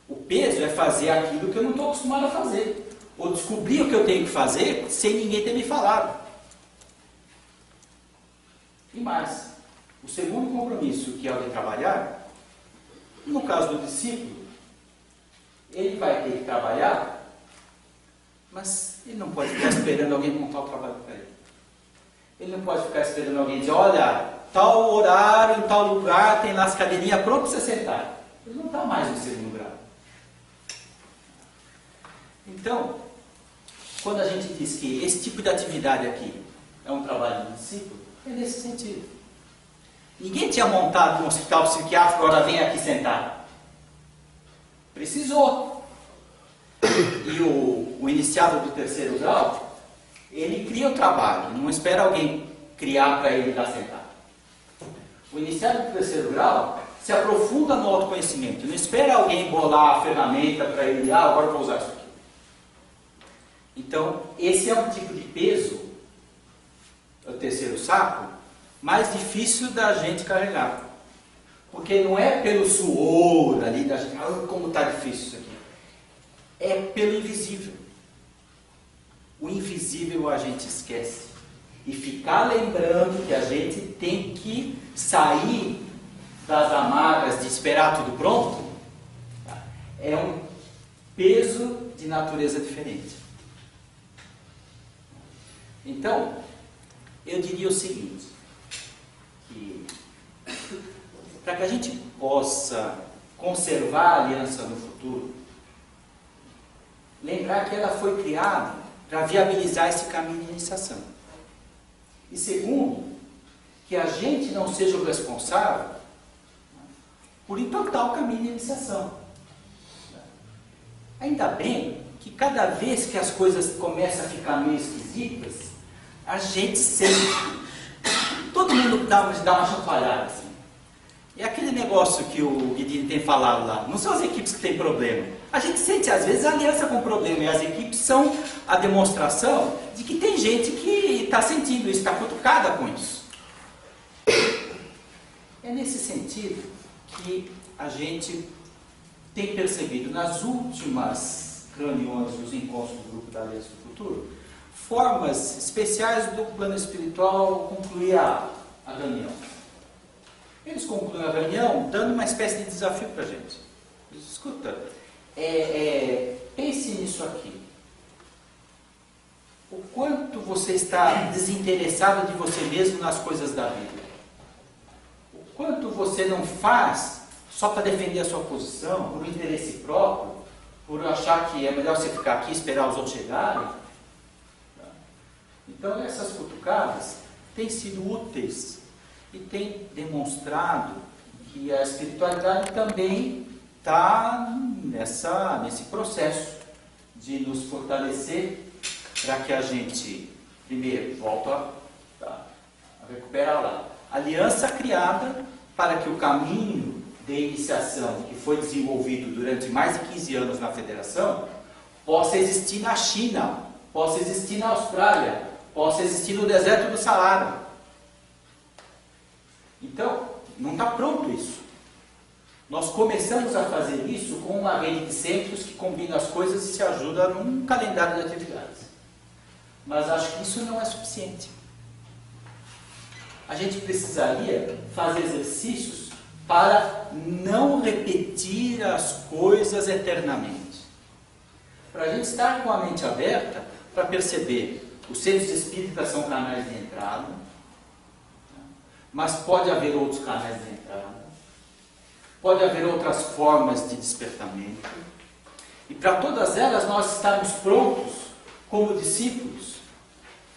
O peso é fazer aquilo que eu não estou acostumado a fazer. Ou descobrir o que eu tenho que fazer sem ninguém ter me falado. E mais, o segundo compromisso, que é o de trabalhar, no caso do discípulo, ele vai ter que trabalhar, mas ele não pode ficar esperando alguém montar o trabalho para ele. Ele não pode ficar esperando alguém dizer, olha, tal horário, em tal lugar, tem lá as cadeirinhas prontas para você sentar. Ele não está mais no segundo grau. Então, quando a gente diz que esse tipo de atividade aqui é um trabalho de discípulo, é nesse sentido. Ninguém tinha montado um hospital psiquiátrico, agora vem aqui sentar. Precisou. E o iniciado do terceiro grau, ele cria o trabalho, não espera alguém criar para ele dar sentado. O iniciado do terceiro grau se aprofunda no autoconhecimento, não espera alguém bolar a ferramenta para ele, agora eu vou usar isso aqui. Então, esse é um tipo de peso, o terceiro saco, mais difícil da gente carregar. Porque não é pelo suor ali da gente, como está difícil isso aqui. É pelo invisível. O invisível a gente esquece. E ficar lembrando que a gente tem que sair das amarras de esperar tudo pronto, é um peso de natureza diferente. Então, eu diria o seguinte, que para que a gente possa conservar a aliança no futuro, lembrar que ela foi criada para viabilizar esse caminho de iniciação. E segundo, que a gente não seja o responsável por entortar o caminho de iniciação. Ainda bem que cada vez que as coisas começam a ficar meio esquisitas, a gente sente. Todo mundo dá uma chacoalhada assim. É aquele negócio que o Guidini tem falado lá. Não são as equipes que têm problema. A gente sente às vezes a aliança com problema. E as equipes são a demonstração de que tem gente que está sentindo isso, está cutucada com isso. É nesse sentido que a gente tem percebido nas últimas reuniões dos encontros do Grupo da Aliança do Futuro formas especiais do plano espiritual concluir a a reunião. Eles concluem a reunião dando uma espécie de desafio para a gente. Escuta, pense nisso aqui. O quanto você está desinteressado de você mesmo nas coisas da vida. O quanto você não faz só para defender a sua posição, por um interesse próprio, por achar que é melhor você ficar aqui e esperar os outros chegarem. Então essas cutucadas têm sido úteis e têm demonstrado que a espiritualidade também está nesse processo de nos fortalecer para que a gente, primeiro, volta a recuperar lá. Aliança criada para que o caminho de iniciação que foi desenvolvido durante mais de 15 anos na Federação possa existir na China, possa existir na Austrália, possa existir no deserto do Saara. Então, não está pronto isso. Nós começamos a fazer isso com uma rede de centros que combina as coisas e se ajuda num calendário de atividades. Mas acho que isso não é suficiente. A gente precisaria fazer exercícios para não repetir as coisas eternamente. Para a gente estar com a mente aberta para perceber os centros espíritas são canais de entrada, mas pode haver outros canais de entrada, pode haver outras formas de despertamento, e para todas elas nós estamos prontos, como discípulos,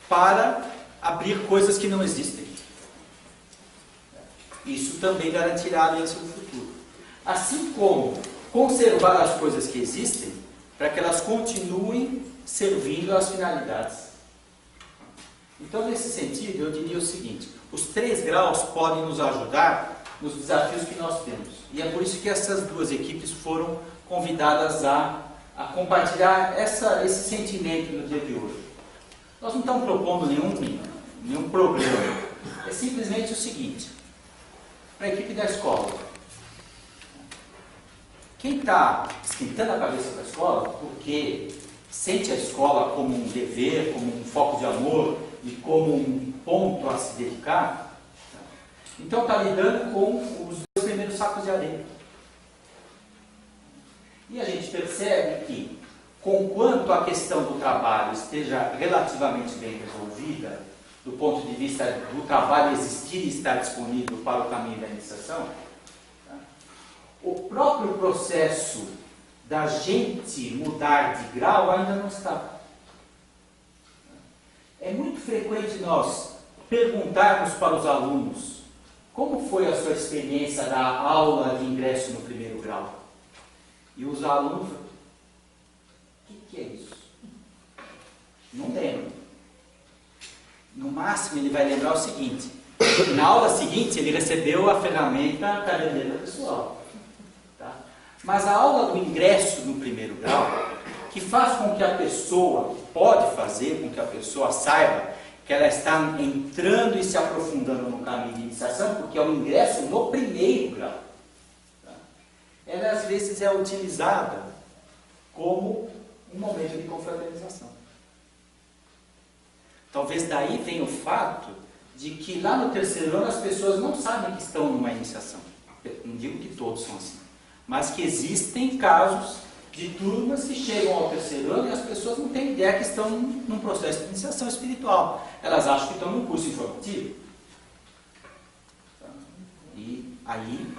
para abrir coisas que não existem. Isso também garantirá a aliança do futuro. Assim como conservar as coisas que existem, para que elas continuem servindo às finalidades. Então, nesse sentido, eu diria o seguinte: os 3 graus podem nos ajudar nos desafios que nós temos. E é por isso que essas 2 equipes foram convidadas a compartilhar esse sentimento no dia de hoje. Nós não estamos propondo nenhum problema. É simplesmente o seguinte: para a equipe da escola, quem está esquentando a cabeça da escola porque sente a escola como um dever, como um foco de amor e como um ponto a se dedicar, então está lidando com os 2 primeiros sacos de areia. E a gente percebe que, conquanto a questão do trabalho esteja relativamente bem resolvida, do ponto de vista do trabalho existir e estar disponível para o caminho da iniciação, o próprio processo da gente mudar de grau ainda não está. É muito frequente nós perguntarmos para os alunos como foi a sua experiência da aula de ingresso no primeiro grau. E os alunos, o que é isso? Não lembram. No máximo ele vai lembrar o seguinte: na aula seguinte ele recebeu a ferramenta caderneta pessoal. Tá? Mas a aula do ingresso no primeiro grau, que faz com que a pessoa, pode fazer com que a pessoa saiba que ela está entrando e se aprofundando no caminho de iniciação, porque é o ingresso no primeiro grau. Tá? Ela às vezes é utilizada como um momento de confraternização. Talvez daí venha o fato de que lá no terceiro ano as pessoas não sabem que estão numa iniciação. Não digo que todos são assim, mas que existem casos de turmas que chegam ao terceiro ano e as pessoas não têm ideia que estão num processo de iniciação espiritual. Elas acham que estão num curso informativo. E aí,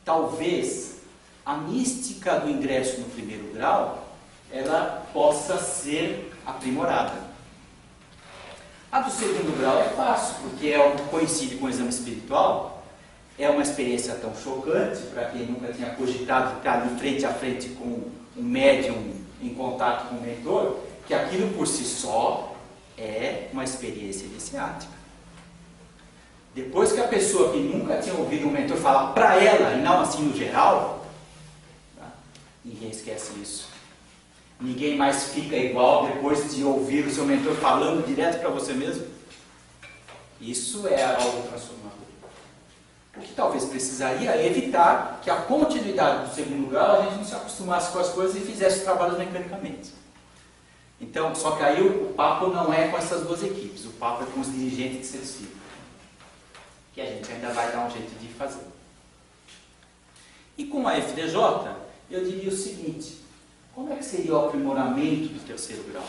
talvez a mística do ingresso no primeiro grau, ela possa ser aprimorada. A do segundo grau é fácil, porque coincide com o exame espiritual, é uma experiência tão chocante, para quem nunca tinha cogitado estar ali frente a frente com um médium em contato com o mentor, que aquilo por si só é uma experiência iniciática. Depois que a pessoa que nunca tinha ouvido um mentor falar para ela, e não assim no geral, tá? Ninguém esquece isso. Ninguém mais fica igual depois de ouvir o seu mentor falando direto para você mesmo. Isso é algo transformador. O que talvez precisaria é evitar que a continuidade do segundo grau a gente não se acostumasse com as coisas e fizesse trabalhos mecanicamente. Então, só que aí o papo não é com essas 2 equipes, o papo é com os dirigentes de serviço. que a gente ainda vai dar um jeito de fazer. E com a FDJ, eu diria o seguinte: como é que seria o aprimoramento do terceiro grau?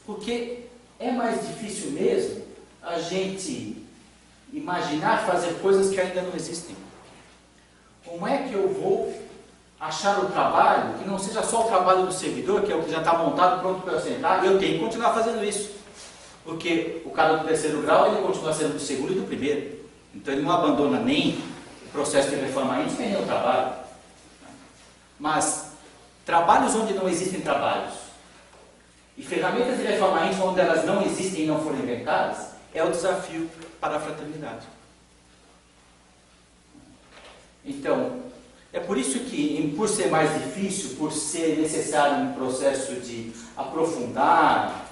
Porque é mais difícil mesmo a gente imaginar fazer coisas que ainda não existem. Como é que eu vou achar o trabalho que não seja só o trabalho do servidor, que é o que já está montado, pronto para eu sentar, e eu tenho que continuar fazendo isso. Porque o cara do terceiro grau, ele continua sendo do segundo e do primeiro. Então ele não abandona nem o processo de reforma íntima, nem o trabalho. Mas trabalhos onde não existem trabalhos e ferramentas de reforma íntima onde elas não existem e não foram inventadas, é o desafio para a fraternidade. Então, é por isso que, por ser mais difícil, por ser necessário um processo de aprofundar,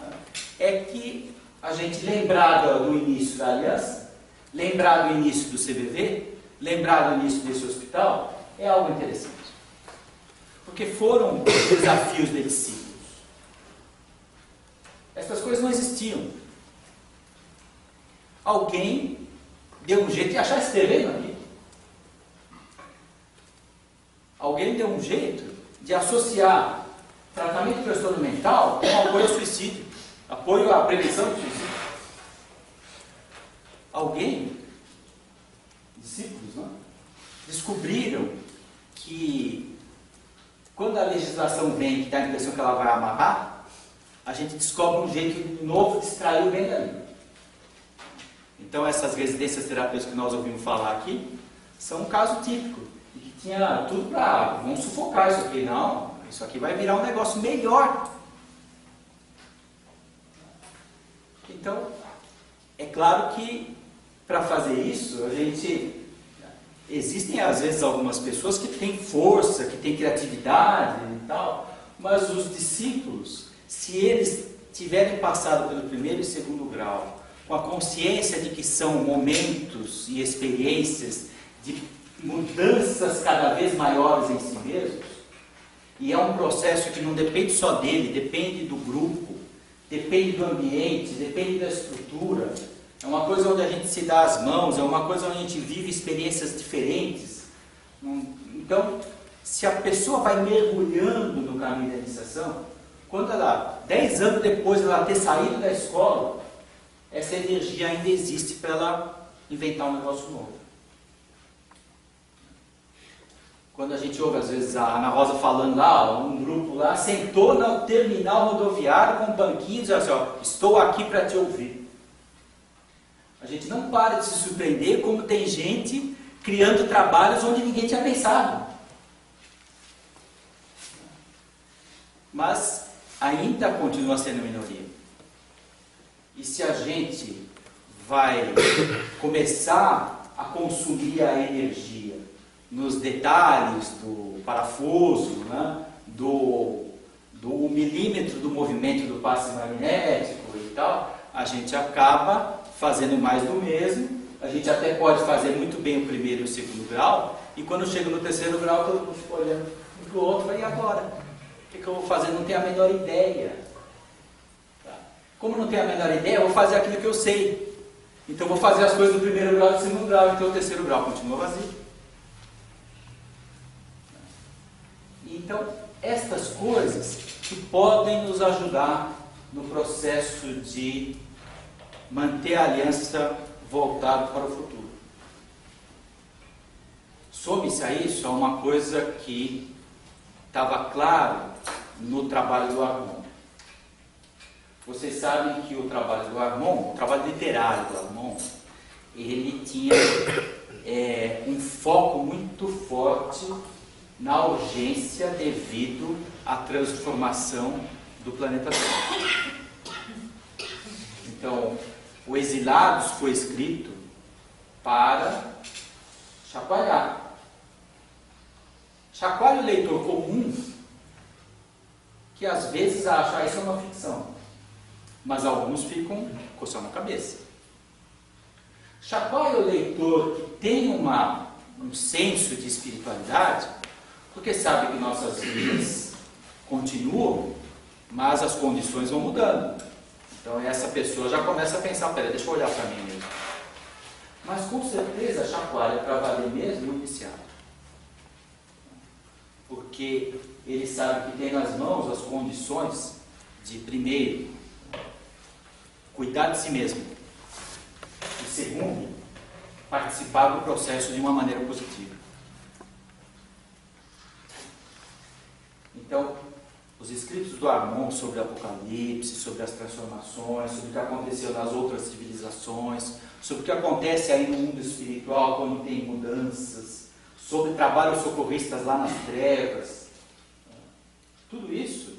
é que a gente lembrar do início da aliança, lembrar do início do CBV, lembrar do início desse hospital, é algo interessante. Porque foram desafios de discípulos. Essas coisas não existiam. Alguém deu um jeito de achar esse terreno aqui. Alguém deu um jeito de associar tratamento de transtorno mental com apoio ao suicídio, apoio à prevenção do suicídio. Alguém, discípulos, não? Descobriram que quando a legislação vem, que dá a impressão que ela vai amarrar, a gente descobre um jeito novo de extrair o bem dali. Então essas residências terapêuticas que nós ouvimos falar aqui são um caso típico. Tinha tudo para, vamos sufocar isso aqui. Não, isso aqui vai virar um negócio melhor. Então, é claro que para fazer isso, existem às vezes algumas pessoas que têm força, que têm criatividade e tal, mas os discípulos, se eles tiverem passado pelo primeiro e segundo grau, com a consciência de que são momentos e experiências de mudanças cada vez maiores em si mesmos, e é um processo que não depende só dele, depende do grupo, depende do ambiente, depende da estrutura, é uma coisa onde a gente se dá as mãos, é uma coisa onde a gente vive experiências diferentes. Então, se a pessoa vai mergulhando no caminho da iniciação, quando ela, 10 anos depois de ela ter saído da escola, essa energia ainda existe para ela inventar um negócio novo. Quando a gente ouve, às vezes, a Ana Rosa falando lá, um grupo lá, sentou no terminal rodoviário com um banquinho e diz assim, ó, estou aqui para te ouvir. A gente não para de se surpreender como tem gente criando trabalhos onde ninguém tinha pensado. Mas ainda continua sendo minoria. E se a gente vai começar a consumir a energia nos detalhes do parafuso, né, do milímetro do movimento do passe magnético e tal, a gente acaba fazendo mais do mesmo. A gente até pode fazer muito bem o primeiro e o segundo grau, e quando chega no terceiro grau, todo mundo fica olhando um para o outro, e agora? O que eu vou fazer? Não tenho a menor ideia. Tá? Como não tenho a menor ideia, eu vou fazer aquilo que eu sei. Então, vou fazer as coisas do primeiro grau e do segundo grau, então o terceiro grau continua vazio. Então, estas coisas que podem nos ajudar no processo de manter a aliança voltada para o futuro. Some-se a isso a uma coisa que estava claro no trabalho do Armon. Vocês sabem que o trabalho do Armon, o trabalho literário do Armon, ele tinha um foco muito forte na urgência devido à transformação do planeta Terra. Então, o Exilados foi escrito para chacoalhar. Chacoalha o leitor comum, que às vezes acha isso é uma ficção, mas alguns ficam coçando a cabeça. Chacoalha o leitor que tem um senso de espiritualidade, porque sabe que nossas vidas continuam, mas as condições vão mudando. Então essa pessoa já começa a pensar, pera, deixa eu olhar para mim mesmo. Mas com certeza chacoalha para valer mesmo o iniciado. Porque ele sabe que tem nas mãos as condições de, primeiro, cuidar de si mesmo. E segundo, participar do processo de uma maneira positiva. Então, os escritos do Armon sobre o Apocalipse, sobre as transformações, sobre o que aconteceu nas outras civilizações, sobre o que acontece aí no mundo espiritual quando tem mudanças, sobre trabalhos socorristas lá nas trevas, tudo isso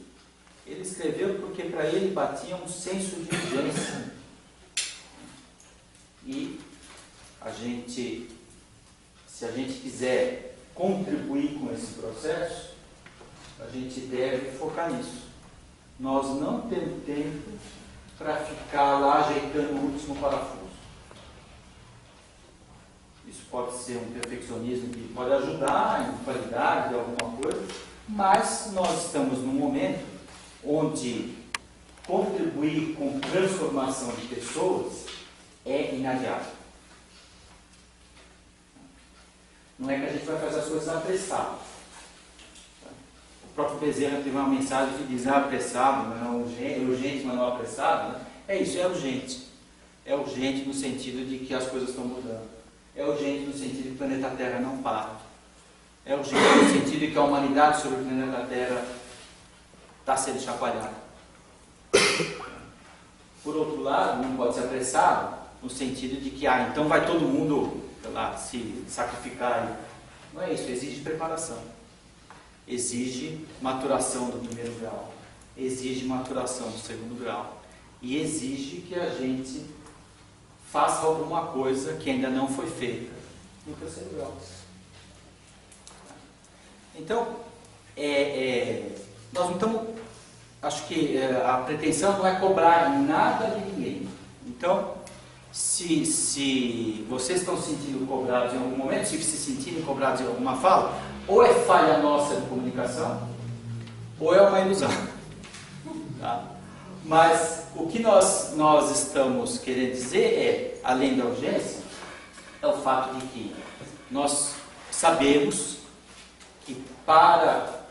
ele escreveu porque para ele batia um senso de urgência. E se a gente quiser contribuir com esse processo, a gente deve focar nisso. Nós não temos tempo para ficar lá ajeitando o último parafuso. Isso pode ser um perfeccionismo que pode ajudar em qualidade de alguma coisa, mas nós estamos num momento onde contribuir com transformação de pessoas é inadiável. Não é que a gente vai fazer as coisas apressadas. O próprio Bezerra teve uma mensagem que diz apressado, não urgente, mas não apressado. Né? É isso, é urgente. É urgente no sentido de que as coisas estão mudando. É urgente no sentido de que o planeta Terra não para. É urgente no sentido de que a humanidade sobre o planeta Terra está sendo chacoalhada. Por outro lado, não pode ser apressado no sentido de que, então vai todo mundo, sei lá, se sacrificar. Não é isso, exige preparação. Exige maturação do primeiro grau. Exige maturação do segundo grau. E exige que a gente faça alguma coisa que ainda não foi feita no terceiro grau. Então, nós não estamos... Acho que a pretensão não é cobrar nada de ninguém. Então, se vocês estão se sentindo cobrados em algum momento, se sentirem cobrados em alguma fala, ou é falha nossa de comunicação, ou é uma ilusão. Tá? Mas o que nós estamos querendo dizer é, além da urgência, é o fato de que nós sabemos que para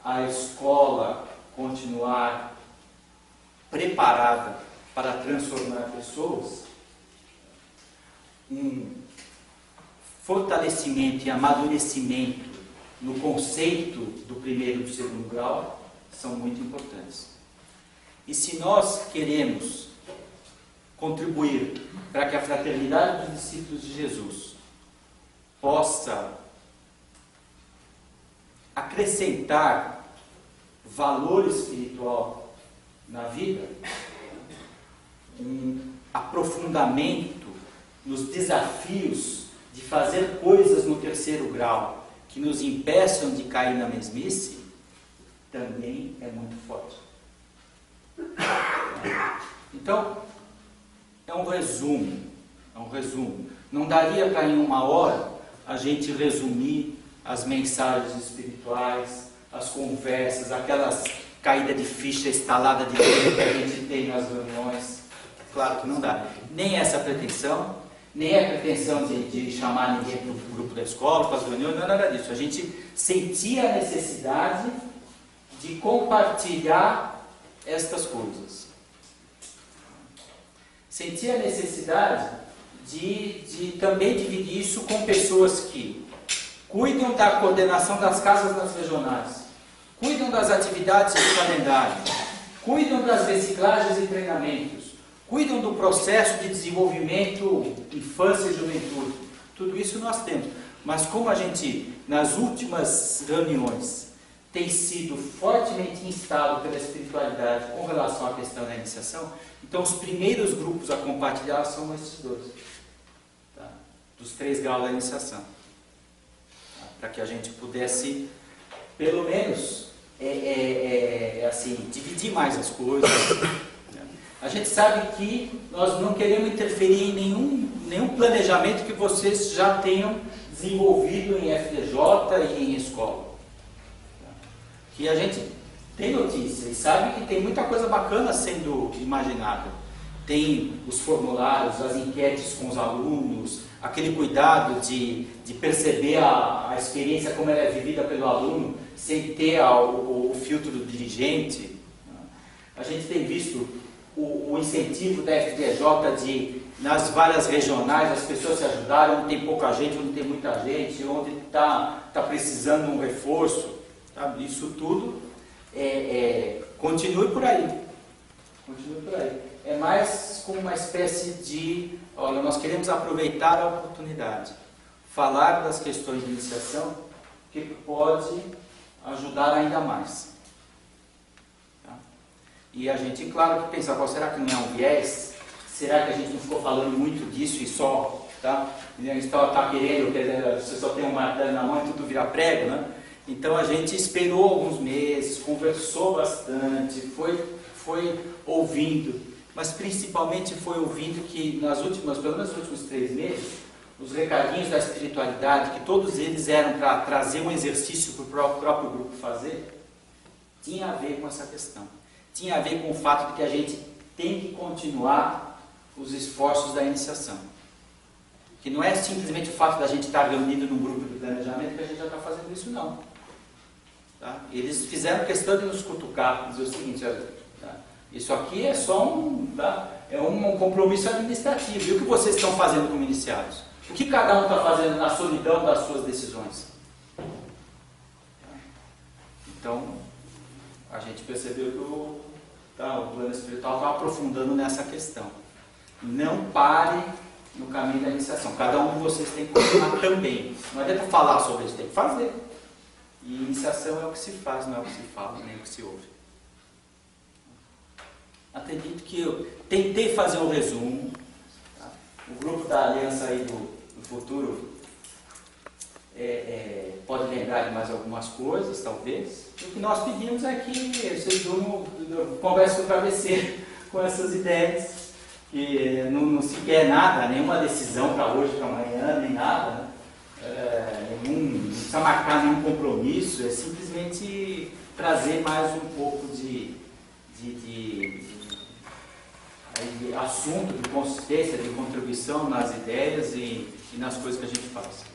a escola continuar preparada para transformar pessoas, um fortalecimento e amadurecimento no conceito do primeiro e do segundo grau são muito importantes. E se nós queremos contribuir para que a fraternidade dos discípulos de Jesus possa acrescentar valor espiritual na vida, um aprofundamento nos desafios de fazer coisas no terceiro grau que nos impeçam de cair na mesmice, também é muito forte. Então, é um resumo. Não daria para em uma hora a gente resumir as mensagens espirituais, as conversas, aquelas caídas de ficha, estalada de dedo que a gente tem nas reuniões. Claro que não dá. Nem essa pretensão, nem a pretensão de chamar ninguém para o grupo da escola, para as reuniões, não é nada disso. A gente sentia a necessidade de compartilhar estas coisas. Sentia a necessidade de também dividir isso com pessoas que cuidam da coordenação das casas das regionais, cuidam das atividades do calendário, cuidam das reciclagens e treinamentos, cuidam do processo de desenvolvimento, infância e juventude. Tudo isso nós temos. Mas como a gente, nas últimas reuniões, tem sido fortemente instado pela espiritualidade com relação à questão da iniciação, então os primeiros grupos a compartilhar são esses dois, tá? Dos 3 graus da iniciação. Tá? Para que a gente pudesse, pelo menos, assim, dividir mais as coisas. A gente sabe que nós não queremos interferir em nenhum planejamento que vocês já tenham desenvolvido em FDJ e em escola. Que a gente tem notícia e sabe que tem muita coisa bacana sendo imaginada. tem os formulários, as enquetes com os alunos, aquele cuidado de perceber a experiência como ela é vivida pelo aluno, sem ter o filtro do dirigente. A gente tem visto o incentivo da FDJ de, nas várias regionais, as pessoas se ajudarem, onde tem pouca gente, onde tem muita gente, onde está precisando um reforço, sabe? Isso tudo continue por aí. Continue por aí. É mais como uma espécie de, olha, nós queremos aproveitar a oportunidade, falar das questões de iniciação, que pode ajudar ainda mais. Tá? E a gente, claro, que pensa, será que não é um viés? Será que a gente não ficou falando muito disso e só, tá? A gente está querendo, você só tem um martelo na mão e tudo vira prego, né? Então a gente esperou alguns meses, conversou bastante, foi ouvindo, mas principalmente foi ouvindo que pelo menos nos últimos 3 meses, os recadinhos da espiritualidade, que todos eles eram para trazer um exercício para o próprio grupo fazer, tinha a ver com essa questão. Tinha a ver com o fato de que a gente tem que continuar os esforços da iniciação. Que não é simplesmente o fato da gente estar reunido num grupo de planejamento que a gente já está fazendo isso, não. Tá? Eles fizeram questão de nos cutucar, dizer o seguinte, tá? Isso aqui é só um compromisso administrativo. E o que vocês estão fazendo como iniciados? O que cada um está fazendo na solidão das suas decisões? Então, a gente percebeu que o plano espiritual está aprofundando nessa questão. Não pare no caminho da iniciação. Cada um de vocês tem que continuar também. Não adianta falar sobre isso, tem que fazer. E iniciação é o que se faz, não é o que se fala, nem o que se ouve. Acredito que eu tentei fazer um resumo. Tá? O grupo da Aliança aí do Futuro pode lembrar de mais algumas coisas, talvez. O que nós pedimos é que vocês conversem com o travesseiro com essas ideias, que não se quer nada, nenhuma decisão para hoje, para amanhã, nem nada. Não precisa marcar nenhum compromisso, é simplesmente trazer mais um pouco de assunto, de consistência, de contribuição nas ideias e nas coisas que a gente faz.